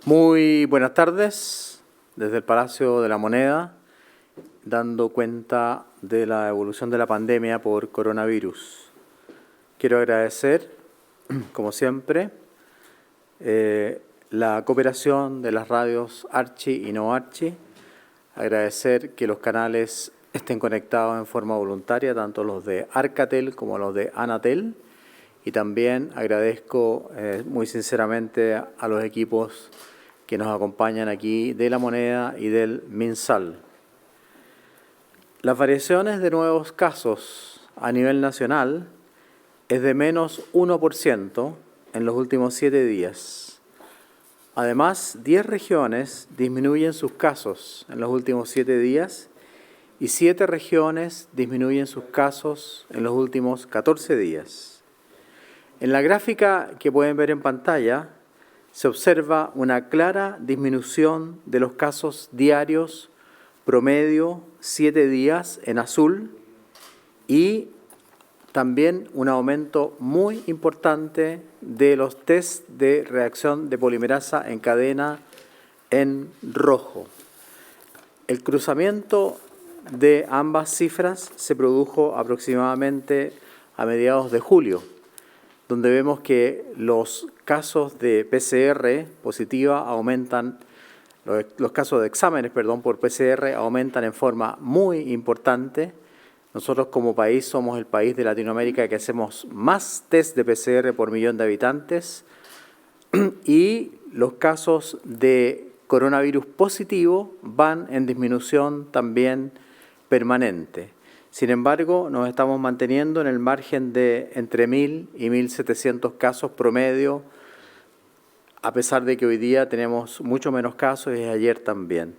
Muy buenas tardes, desde el Palacio de la Moneda, dando cuenta de la evolución de la pandemia por coronavirus. Quiero agradecer, como siempre, la cooperación de las radios Archi y No Archi, agradecer que los canales estén conectados en forma voluntaria, tanto los de Arcatel como los de Anatel, y también agradezco muy sinceramente a los equipos que nos acompañan aquí de La Moneda y del MinSal. Las variaciones de nuevos casos a nivel nacional es de menos 1% en los últimos 7 días. Además, 10 regiones disminuyen sus casos en los últimos 7 días y 7 regiones disminuyen sus casos en los últimos 14 días. En la gráfica que pueden ver en pantalla, se observa una clara disminución de los casos diarios promedio 7 días en azul y también un aumento muy importante de los test de reacción de polimerasa en cadena en rojo. El cruzamiento de ambas cifras se produjo aproximadamente a mediados de julio, donde vemos que los casos de PCR positiva aumentan, los casos de exámenes, por PCR aumentan en forma muy importante. Nosotros como país somos el país de Latinoamérica que hacemos más test de PCR por millón de habitantes y los casos de coronavirus positivo van en disminución también permanente. Sin embargo, nos estamos manteniendo en el margen de entre 1.000 y 1.700 casos promedio, a pesar de que hoy día tenemos mucho menos casos y ayer también.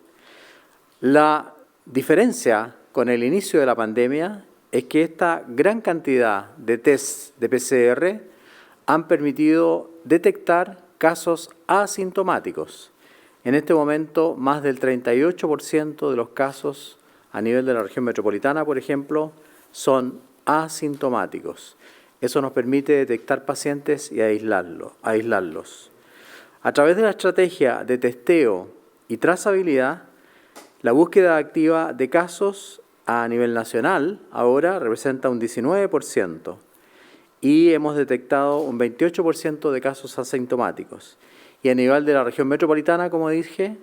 La diferencia con el inicio de la pandemia es que esta gran cantidad de tests de PCR han permitido detectar casos asintomáticos. En este momento, más del 38% de los casos a nivel de la región metropolitana, por ejemplo, son asintomáticos. Eso nos permite detectar pacientes y aislarlos. A través de la estrategia de testeo y trazabilidad, la búsqueda activa de casos a nivel nacional ahora representa un 19% y hemos detectado un 28% de casos asintomáticos. Y a nivel de la región metropolitana, como dije,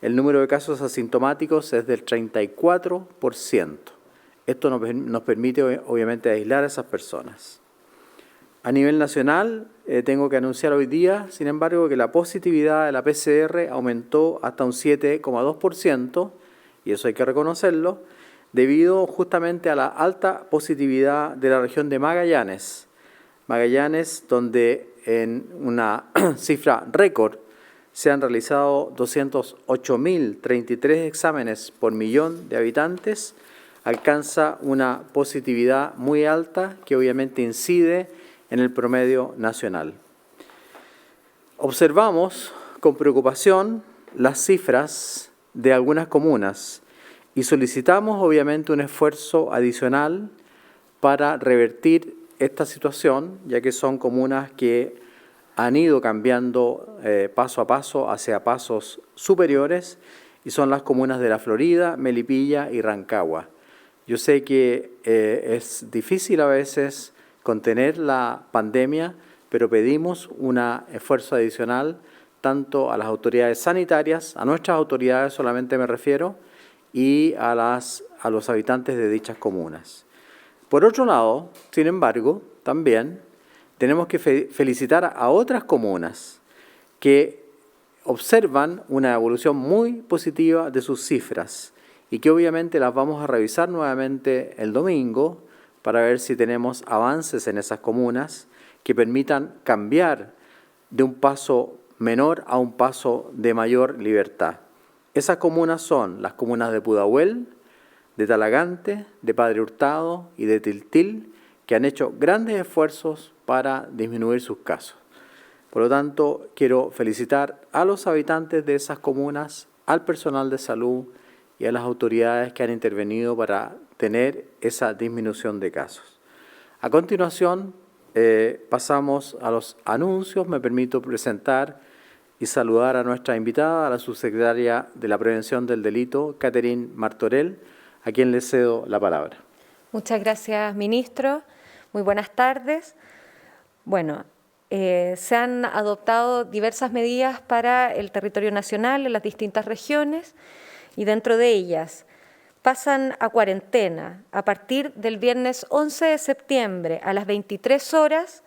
el número de casos asintomáticos es del 34%. Esto nos permite, obviamente, aislar a esas personas. A nivel nacional, tengo que anunciar hoy día, sin embargo, que la positividad de la PCR aumentó hasta un 7,2%, y eso hay que reconocerlo, debido justamente a la alta positividad de la región de Magallanes. Magallanes, donde en una cifra récord se han realizado 208.033 exámenes por millón de habitantes, alcanza una positividad muy alta que obviamente incide en el promedio nacional. Observamos con preocupación las cifras de algunas comunas y solicitamos obviamente un esfuerzo adicional para revertir esta situación, ya que son comunas que han ido cambiando paso a paso hacia pasos superiores y son las comunas de La Florida, Melipilla y Rancagua. Yo sé que es difícil a veces contener la pandemia, pero pedimos un esfuerzo adicional tanto a las autoridades sanitarias, a nuestras autoridades solamente me refiero, y a los habitantes de dichas comunas. Por otro lado, sin embargo, también tenemos que felicitar a otras comunas que observan una evolución muy positiva de sus cifras y que obviamente las vamos a revisar nuevamente el domingo para ver si tenemos avances en esas comunas que permitan cambiar de un paso menor a un paso de mayor libertad. Esas comunas son las comunas de Pudahuel, de Talagante, de Padre Hurtado y de Tiltil, que han hecho grandes esfuerzos para disminuir sus casos. Por lo tanto, quiero felicitar a los habitantes de esas comunas, al personal de salud y a las autoridades que han intervenido para tener esa disminución de casos. A continuación, pasamos a los anuncios. Me permito presentar y saludar a nuestra invitada, a la subsecretaria de la Prevención del Delito, Catherine Martorell, a quien le cedo la palabra. Muchas gracias, ministro. Muy buenas tardes. Bueno, se han adoptado diversas medidas para el territorio nacional en las distintas regiones y dentro de ellas pasan a cuarentena a partir del viernes 11 de septiembre a las 23 horas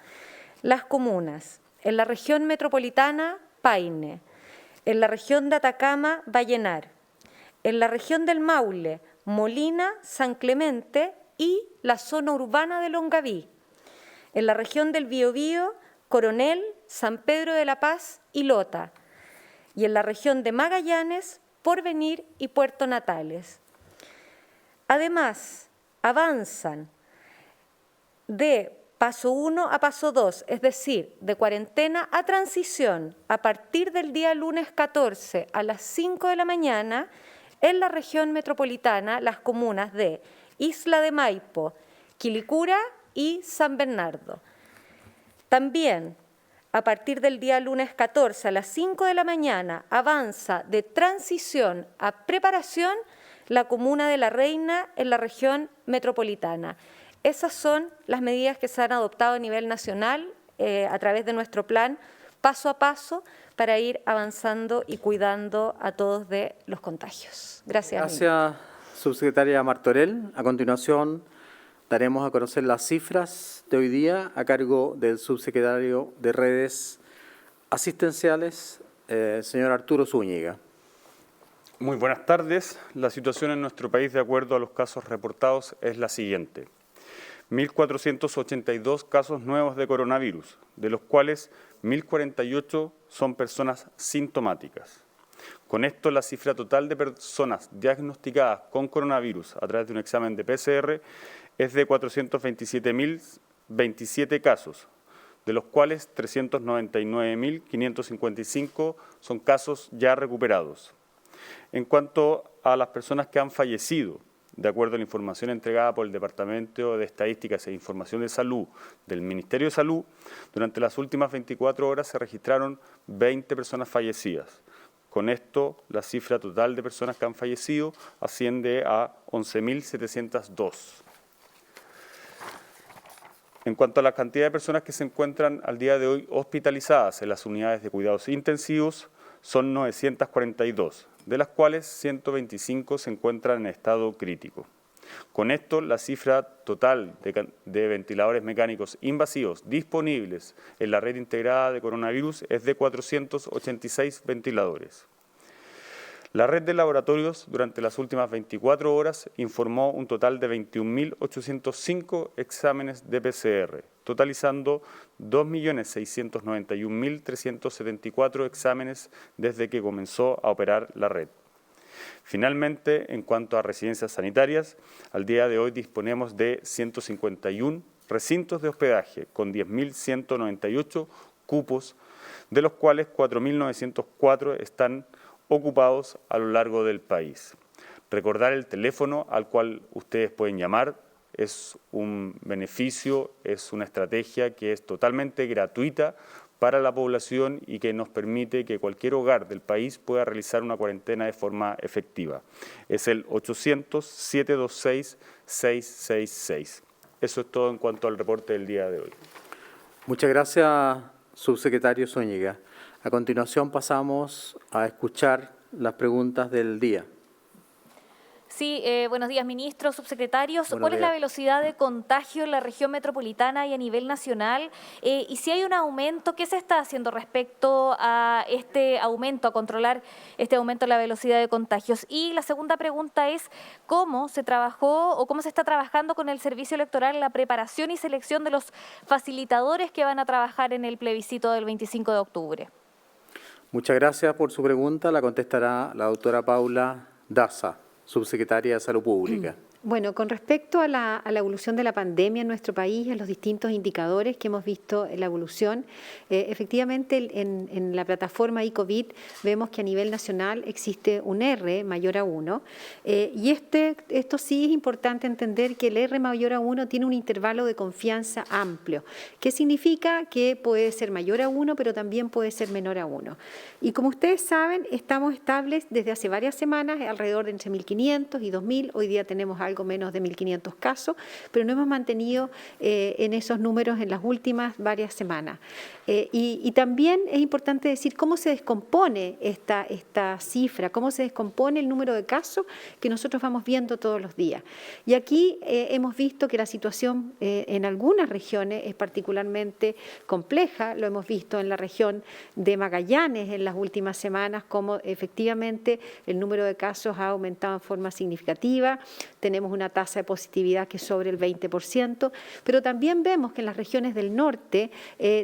las comunas en la región metropolitana Paine, en la región de Atacama Vallenar, en la región del Maule Molina, San Clemente y la zona urbana de Longaví, en la región del Biobío Coronel, San Pedro de la Paz y Lota, y en la región de Magallanes, Porvenir y Puerto Natales. Además, avanzan de paso 1 a paso 2, es decir, de cuarentena a transición, a partir del día lunes 14 a las 5 de la mañana, en la región metropolitana, las comunas de Isla de Maipo, Quilicura y San Bernardo. También, a partir del día lunes 14 a las 5 de la mañana, avanza de transición a preparación la comuna de La Reina en la región metropolitana. Esas son las medidas que se han adoptado a nivel nacional a través de nuestro plan, paso a paso, para ir avanzando y cuidando a todos de los contagios. Gracias. Gracias, subsecretaria Martorell. A continuación, daremos a conocer las cifras de hoy día a cargo del subsecretario de Redes Asistenciales, señor Arturo Zúñiga. Muy buenas tardes. La situación en nuestro país, de acuerdo a los casos reportados, es la siguiente. 1.482 casos nuevos de coronavirus, de los cuales 1.048 son personas sintomáticas. Con esto, la cifra total de personas diagnosticadas con coronavirus a través de un examen de PCR es de 427.027 casos, de los cuales 399.555 son casos ya recuperados. En cuanto a las personas que han fallecido, de acuerdo a la información entregada por el Departamento de Estadísticas e Información de Salud del Ministerio de Salud, durante las últimas 24 horas se registraron 20 personas fallecidas. Con esto, la cifra total de personas que han fallecido asciende a 11.702. En cuanto a la cantidad de personas que se encuentran al día de hoy hospitalizadas en las unidades de cuidados intensivos, son 942, de las cuales 125 se encuentran en estado crítico. Con esto, la cifra total de ventiladores mecánicos invasivos disponibles en la red integrada de coronavirus es de 486 ventiladores. La red de laboratorios durante las últimas 24 horas informó un total de 21.805 exámenes de PCR, totalizando 2.691.374 exámenes desde que comenzó a operar la red. Finalmente, en cuanto a residencias sanitarias, al día de hoy disponemos de 151 recintos de hospedaje con 10.198 cupos, de los cuales 4.904 están ocupados a lo largo del país. Recordar el teléfono al cual ustedes pueden llamar es un beneficio, es una estrategia que es totalmente gratuita para la población y que nos permite que cualquier hogar del país pueda realizar una cuarentena de forma efectiva. Es el 800-726-666. Eso es todo en cuanto al reporte del día de hoy. Muchas gracias, subsecretario Zúñiga. A continuación pasamos a escuchar las preguntas del día. Sí, buenos días, ministros, subsecretarios. ¿Cuál es la velocidad de contagio en la región metropolitana y a nivel nacional? Y si hay un aumento, ¿qué se está haciendo respecto a este aumento, a controlar este aumento en la velocidad de contagios? Y la segunda pregunta es, ¿cómo se trabajó o cómo se está trabajando con el Servicio Electoral en la preparación y selección de los facilitadores que van a trabajar en el plebiscito del 25 de octubre? Muchas gracias por su pregunta. La contestará la doctora Paula Daza, subsecretaria de Salud Pública. Bueno, con respecto a la evolución de la pandemia en nuestro país, en los distintos indicadores que hemos visto en la evolución, efectivamente en la plataforma iCovid vemos que a nivel nacional existe un R mayor a 1 y esto sí es importante entender que el R mayor a 1 tiene un intervalo de confianza amplio, que significa que puede ser mayor a 1 pero también puede ser menor a 1. Y como ustedes saben, estamos estables desde hace varias semanas, alrededor de entre 1.500 y 2.000, hoy día tenemos algo menos de 1.500 casos, pero no hemos mantenido en esos números en las últimas varias semanas. Y también es importante decir cómo se descompone esta cifra, cómo se descompone el número de casos que nosotros vamos viendo todos los días. Y aquí hemos visto que la situación en algunas regiones es particularmente compleja, lo hemos visto en la región de Magallanes en las últimas semanas, como efectivamente el número de casos ha aumentado en forma significativa, tenemos una tasa de positividad que es sobre el 20%, pero también vemos que en las regiones del norte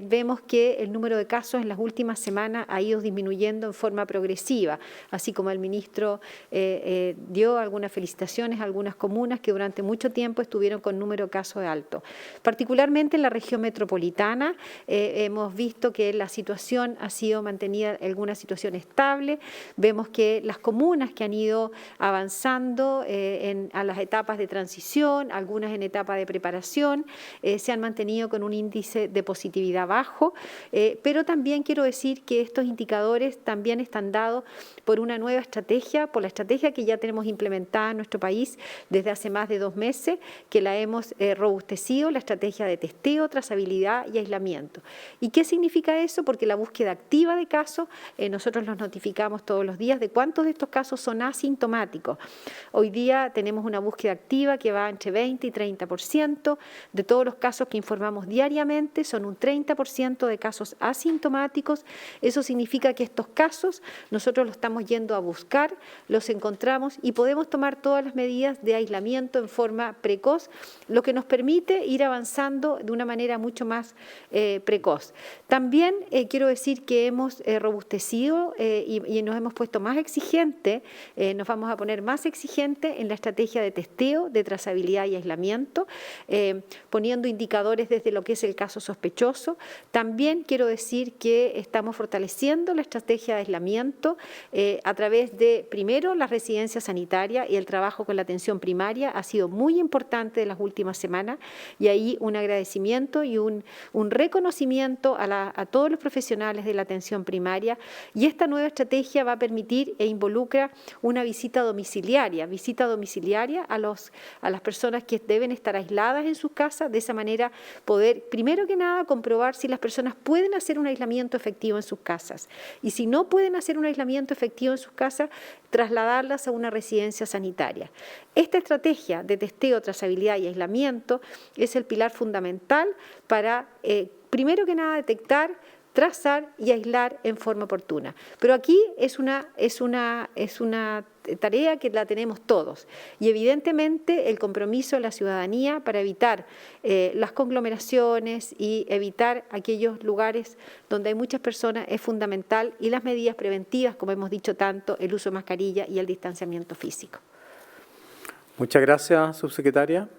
vemos que el número de casos en las últimas semanas ha ido disminuyendo en forma progresiva, así como el ministro dio algunas felicitaciones a algunas comunas que durante mucho tiempo estuvieron con número de casos alto. Particularmente en la región metropolitana hemos visto que la situación ha sido mantenida en alguna situación estable, vemos que las comunas que han ido avanzando a las etapas de transición, algunas en etapa de preparación, se han mantenido con un índice de positividad bajo, pero también quiero decir que estos indicadores también están dados por una nueva estrategia, por la estrategia que ya tenemos implementada en nuestro país desde hace más de 2 meses, que la hemos robustecido, la estrategia de testeo, trazabilidad y aislamiento. ¿Y qué significa eso? Porque la búsqueda activa de casos, nosotros los notificamos todos los días de cuántos de estos casos son asintomáticos. Hoy día tenemos una búsqueda activa que va entre 20 y 30%, de todos los casos que informamos diariamente son un 30% de casos asintomáticos, eso significa que estos casos nosotros los estamos yendo a buscar, los encontramos y podemos tomar todas las medidas de aislamiento en forma precoz, lo que nos permite ir avanzando de una manera mucho más precoz. También quiero decir que hemos robustecido y nos hemos puesto más exigentes, nos vamos a poner más exigentes en la estrategia de testeo, de trazabilidad y aislamiento, poniendo indicadores desde lo que es el caso sospechoso. También quiero decir que estamos fortaleciendo la estrategia de aislamiento a través de, primero, la residencia sanitaria y el trabajo con la atención primaria ha sido muy importante de las últimas semanas y ahí un agradecimiento y un reconocimiento a todos los profesionales de la atención primaria y esta nueva estrategia va a permitir e involucra una visita domiciliaria a las personas que deben estar aisladas en sus casas, de esa manera poder, primero que nada, comprobar si las personas pueden hacer un aislamiento efectivo en sus casas y si no pueden hacer un aislamiento efectivo en sus casas, trasladarlas a una residencia sanitaria. Esta estrategia de testeo, trazabilidad y aislamiento es el pilar fundamental para, primero que nada, detectar, trazar y aislar en forma oportuna. Pero aquí es una tarea que la tenemos todos y evidentemente el compromiso de la ciudadanía para evitar las conglomeraciones y evitar aquellos lugares donde hay muchas personas es fundamental y las medidas preventivas, como hemos dicho tanto, el uso de mascarilla y el distanciamiento físico. Muchas gracias, subsecretaria.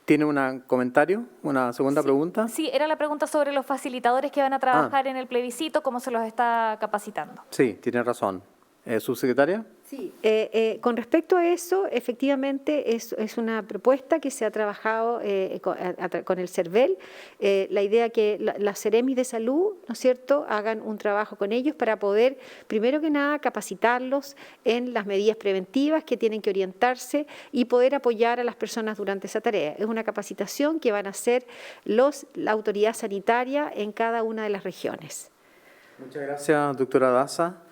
¿Tiene un comentario? ¿Una segunda pregunta? Sí, era la pregunta sobre los facilitadores que van a trabajar en el plebiscito, cómo se los está capacitando. Sí, tiene razón. ¿Subsecretaria? Sí, con respecto a eso, efectivamente es una propuesta que se ha trabajado con el CERVEL. La idea que las Seremis de Salud, ¿no es cierto?, hagan un trabajo con ellos para poder, primero que nada, capacitarlos en las medidas preventivas que tienen que orientarse y poder apoyar a las personas durante esa tarea. Es una capacitación que van a hacer la autoridad sanitaria en cada una de las regiones. Muchas gracias, doctora Daza.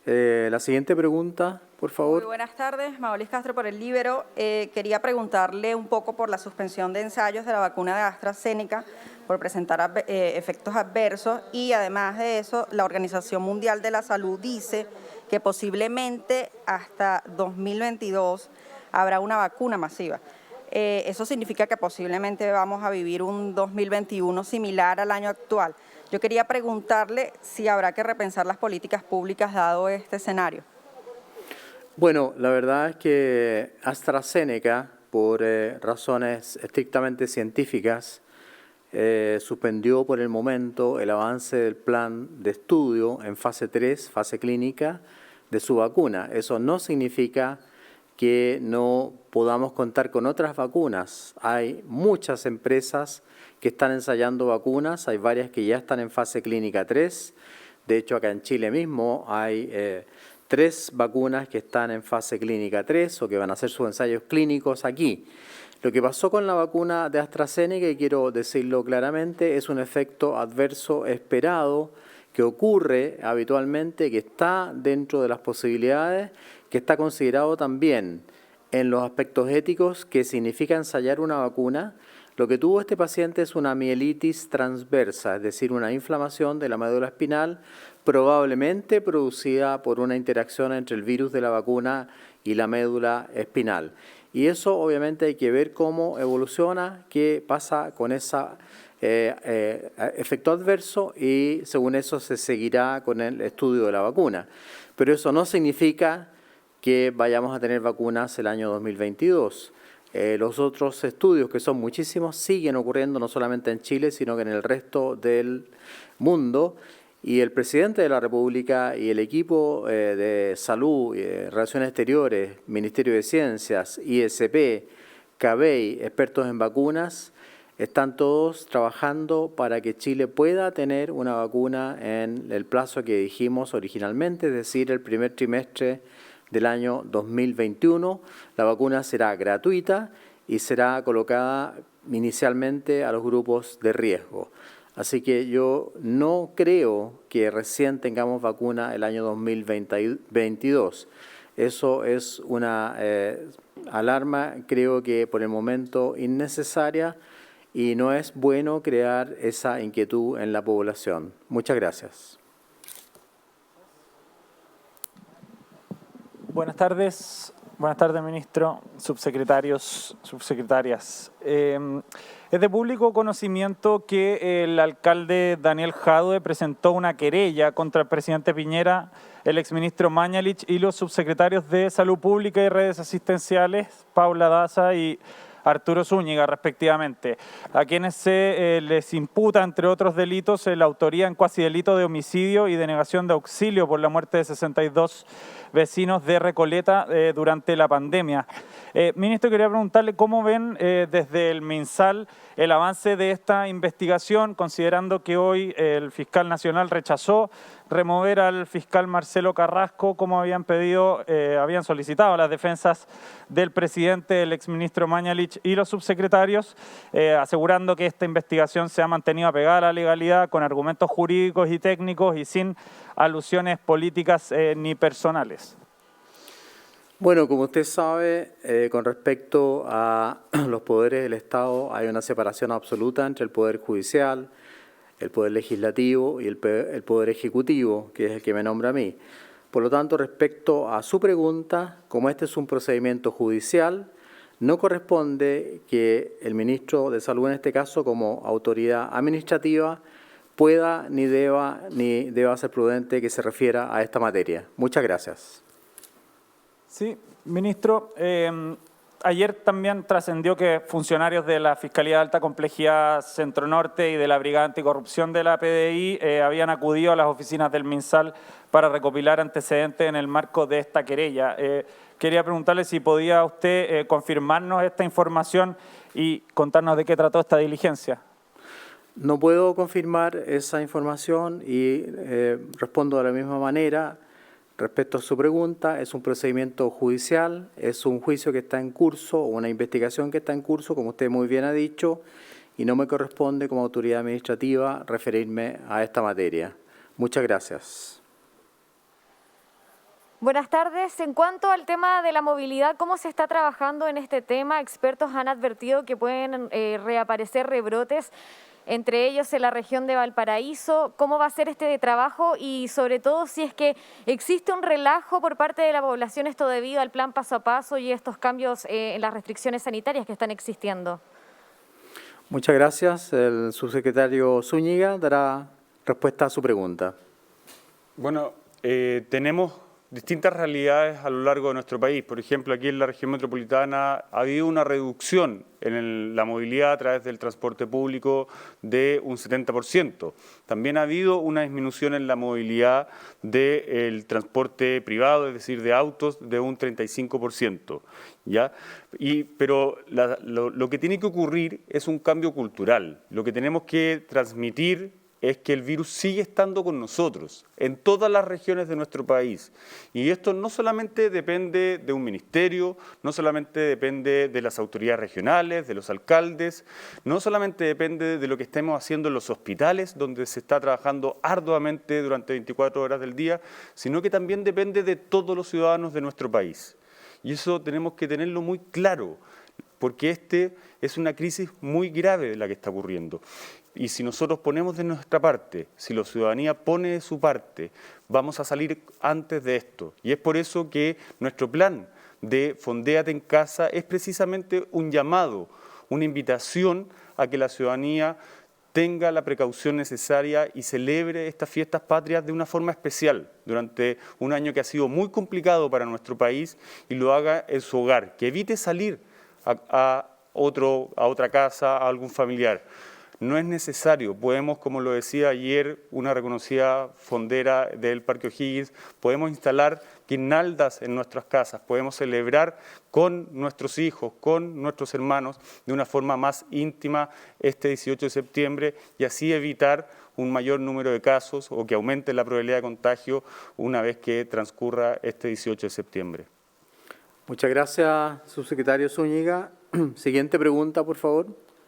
La siguiente pregunta, por favor. Muy buenas tardes, Maolis Castro por el Líbero. Quería preguntarle un poco por la suspensión de ensayos de la vacuna de AstraZeneca por presentar efectos adversos y además de eso, la Organización Mundial de la Salud dice que posiblemente hasta 2022 habrá una vacuna masiva. Eso significa que posiblemente vamos a vivir un 2021 similar al año actual. Yo quería preguntarle si habrá que repensar las políticas públicas dado este escenario. Bueno, la verdad es que AstraZeneca por razones estrictamente científicas, suspendió por el momento el avance del plan de estudio en fase 3, fase clínica, de su vacuna. Eso no significa que no podamos contar con otras vacunas. Hay muchas empresas que están ensayando vacunas, hay varias que ya están en fase clínica 3. De hecho, acá en Chile mismo hay 3 vacunas que están en fase clínica 3 o que van a hacer sus ensayos clínicos aquí. Lo que pasó con la vacuna de AstraZeneca, y quiero decirlo claramente, es un efecto adverso esperado que ocurre habitualmente, que está dentro de las posibilidades, que está considerado también en los aspectos éticos que significa ensayar una vacuna. Lo que tuvo este paciente es una mielitis transversa, es decir, una inflamación de la médula espinal, probablemente producida por una interacción entre el virus de la vacuna y la médula espinal. Y eso obviamente hay que ver cómo evoluciona, qué pasa con ese efecto adverso, y según eso se seguirá con el estudio de la vacuna. Pero eso no significa que vayamos a tener vacunas el año 2022. Los otros estudios, que son muchísimos, siguen ocurriendo no solamente en Chile, sino que en el resto del mundo. Y el presidente de la República y el equipo de Salud, Relaciones Exteriores, Ministerio de Ciencias, ISP, CABEI, expertos en vacunas, están todos trabajando para que Chile pueda tener una vacuna en el plazo que dijimos originalmente, es decir, el primer trimestre del año 2021. La vacuna será gratuita y será colocada inicialmente a los grupos de riesgo. Así que yo no creo que recién tengamos vacuna el año 2022. Eso es una alarma, creo que por el momento innecesaria, y no es bueno crear esa inquietud en la población. Muchas gracias. Buenas tardes, ministro, subsecretarios, subsecretarias. Es de público conocimiento que el alcalde Daniel Jadue presentó una querella contra el presidente Piñera, el exministro Mañalich y los subsecretarios de Salud Pública y Redes Asistenciales, Paula Daza y Arturo Zúñiga, respectivamente, a quienes se les imputa, entre otros delitos, la autoría en cuasi delito de homicidio y denegación de auxilio por la muerte de 62 vecinos de Recoleta durante la pandemia. Ministro, quería preguntarle cómo ven desde el MinSal el avance de esta investigación, considerando que hoy el fiscal nacional rechazó remover al fiscal Marcelo Carrasco, como habían solicitado las defensas del presidente, el exministro Mañalich y los subsecretarios, asegurando que esta investigación se ha mantenido apegada a la legalidad, con argumentos jurídicos y técnicos y sin alusiones políticas ni personales. Bueno, como usted sabe, con respecto a los poderes del Estado, hay una separación absoluta entre el Poder Judicial, el Poder Legislativo y el Poder Ejecutivo, que es el que me nombra a mí. Por lo tanto, respecto a su pregunta, como este es un procedimiento judicial, no corresponde que el ministro de Salud, en este caso, como autoridad administrativa, pueda ni deba ser prudente que se refiera a esta materia. Muchas gracias. Sí, ministro. Ayer también trascendió que funcionarios de la Fiscalía de Alta Complejidad Centro Norte y de la Brigada Anticorrupción de la PDI habían acudido a las oficinas del MinSal para recopilar antecedentes en el marco de esta querella. Quería preguntarle si podía usted confirmarnos esta información y contarnos de qué trató esta diligencia. No puedo confirmar esa información y respondo de la misma manera. Respecto a su pregunta, es un procedimiento judicial, es un juicio que está en curso, una investigación que está en curso, como usted muy bien ha dicho, y no me corresponde como autoridad administrativa referirme a esta materia. Muchas gracias. Buenas tardes. En cuanto al tema de la movilidad, ¿cómo se está trabajando en este tema? Expertos han advertido que pueden reaparecer rebrotes, entre ellos en la región de Valparaíso. ¿Cómo va a ser este trabajo? Y sobre todo, si es que existe un relajo por parte de la población, esto debido al plan paso a paso y estos cambios en las restricciones sanitarias que están existiendo. Muchas gracias. El subsecretario Zúñiga dará respuesta a su pregunta. Bueno, tenemos distintas realidades a lo largo de nuestro país. Por ejemplo, aquí en la región metropolitana ha habido una reducción en la movilidad a través del transporte público de un 70%. También ha habido una disminución en la movilidad del transporte privado, es decir, de autos, de un 35%. ¿Ya? Pero lo que tiene que ocurrir es un cambio cultural. Lo que tenemos que transmitir es que el virus sigue estando con nosotros en todas las regiones de nuestro país. Y esto no solamente depende de un ministerio, no solamente depende de las autoridades regionales, de los alcaldes, no solamente depende de lo que estemos haciendo en los hospitales, donde se está trabajando arduamente durante 24 horas del día, sino que también depende de todos los ciudadanos de nuestro país. Y eso tenemos que tenerlo muy claro, porque es una crisis muy grave la que está ocurriendo. Y si nosotros ponemos de nuestra parte, si la ciudadanía pone de su parte, vamos a salir antes de esto. Y es por eso que nuestro plan de Fondéate en Casa es precisamente un llamado, una invitación a que la ciudadanía tenga la precaución necesaria y celebre estas fiestas patrias de una forma especial durante un año que ha sido muy complicado para nuestro país y lo haga en su hogar, que evite salir a otra casa, a algún familiar. No es necesario, podemos, como lo decía ayer una reconocida fondera del Parque O'Higgins, podemos instalar guirnaldas en nuestras casas, podemos celebrar con nuestros hijos, con nuestros hermanos, de una forma más íntima este 18 de septiembre y así evitar un mayor número de casos o que aumente la probabilidad de contagio una vez que transcurra este 18 de septiembre. Muchas gracias, subsecretario Zúñiga. Siguiente pregunta, por favor.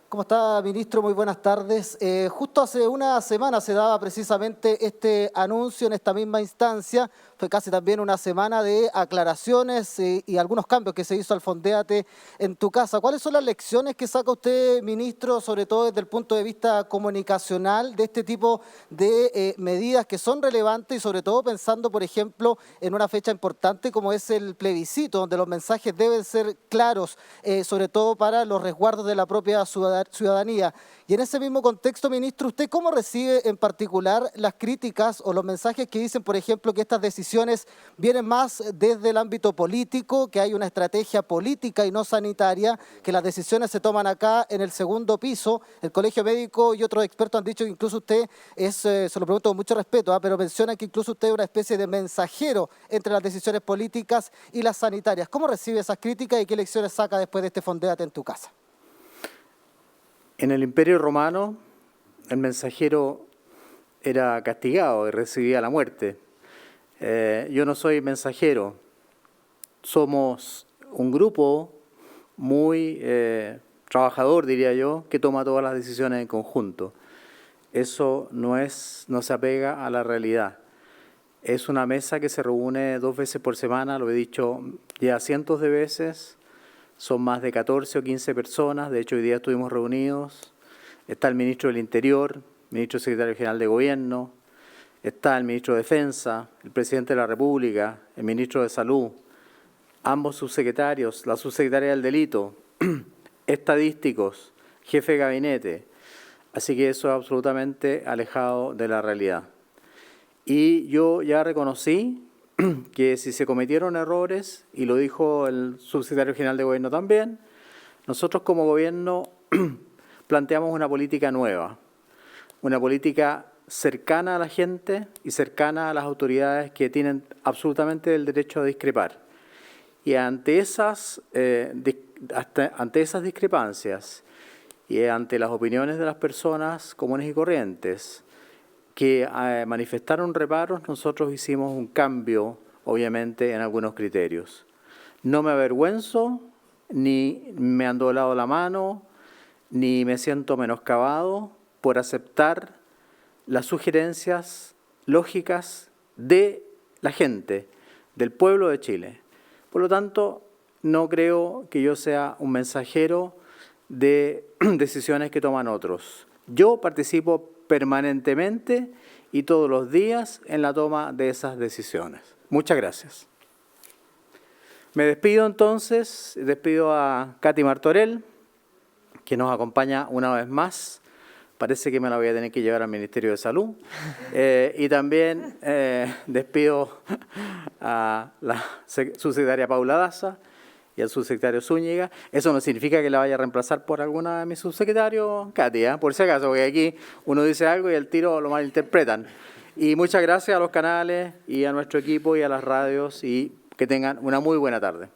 ¿Cómo está, ministro? Muy buenas tardes. Justo hace una semana se daba precisamente este anuncio en esta misma instancia. Fue casi también una semana de aclaraciones y algunos cambios que se hizo al Fondéate en tu casa. ¿Cuáles son las lecciones que saca usted, ministro, sobre todo desde el punto de vista comunicacional, de este tipo de medidas que son relevantes y sobre todo pensando, por ejemplo, en una fecha importante como es el plebiscito, donde los mensajes deben ser claros, sobre todo para los resguardos de la propia ciudadanía? Y en ese mismo contexto, ministro, ¿usted cómo recibe en particular las críticas o los mensajes que dicen, por ejemplo, que estas decisiones vienen más desde el ámbito político, que hay una estrategia política y no sanitaria, que las decisiones se toman acá en el segundo piso? El Colegio Médico y otros expertos han dicho que incluso usted se lo pregunto con mucho respeto, pero menciona que incluso usted es una especie de mensajero entre las decisiones políticas y las sanitarias. ¿Cómo recibe esas críticas y qué lecciones saca después de este Fondéate en tu casa? En el Imperio Romano, el mensajero era castigado y recibía la muerte. Yo no soy mensajero. Somos un grupo muy trabajador, diría yo, que toma todas las decisiones en conjunto. Eso no se apega a la realidad. Es una mesa que se reúne 2 veces por semana, lo he dicho ya cientos de veces. Son más de 14 o 15 personas, de hecho hoy día estuvimos reunidos. Está el ministro del Interior, ministro secretario general de Gobierno, está el ministro de Defensa, el presidente de la República, el ministro de Salud, ambos subsecretarios, la subsecretaria del Delito, estadísticos, jefe de gabinete. Así que eso es absolutamente alejado de la realidad. Y yo ya reconocí que si se cometieron errores, y lo dijo el subsecretario general de Gobierno también, nosotros como Gobierno planteamos una política nueva, una política cercana a la gente y cercana a las autoridades que tienen absolutamente el derecho a discrepar. Y ante esas discrepancias y ante las opiniones de las personas comunes y corrientes que manifestaron reparos, nosotros hicimos un cambio, obviamente, en algunos criterios. No me avergüenzo, ni me han doblado la mano, ni me siento menoscabado por aceptar las sugerencias lógicas de la gente, del pueblo de Chile. Por lo tanto, no creo que yo sea un mensajero de decisiones que toman otros. Yo participo permanentemente y todos los días en la toma de esas decisiones. Muchas gracias. Me despido entonces, despido a Katy Martorell, que nos acompaña una vez más parece que me la voy a tener que llevar al Ministerio de Salud. Y también despido a la subsecretaria Paula Daza y al subsecretario Zúñiga. Eso no significa que la vaya a reemplazar por alguna de mis subsecretarios, Katia, por si acaso, porque aquí uno dice algo y el tiro lo malinterpretan. Y muchas gracias a los canales y a nuestro equipo y a las radios y que tengan una muy buena tarde.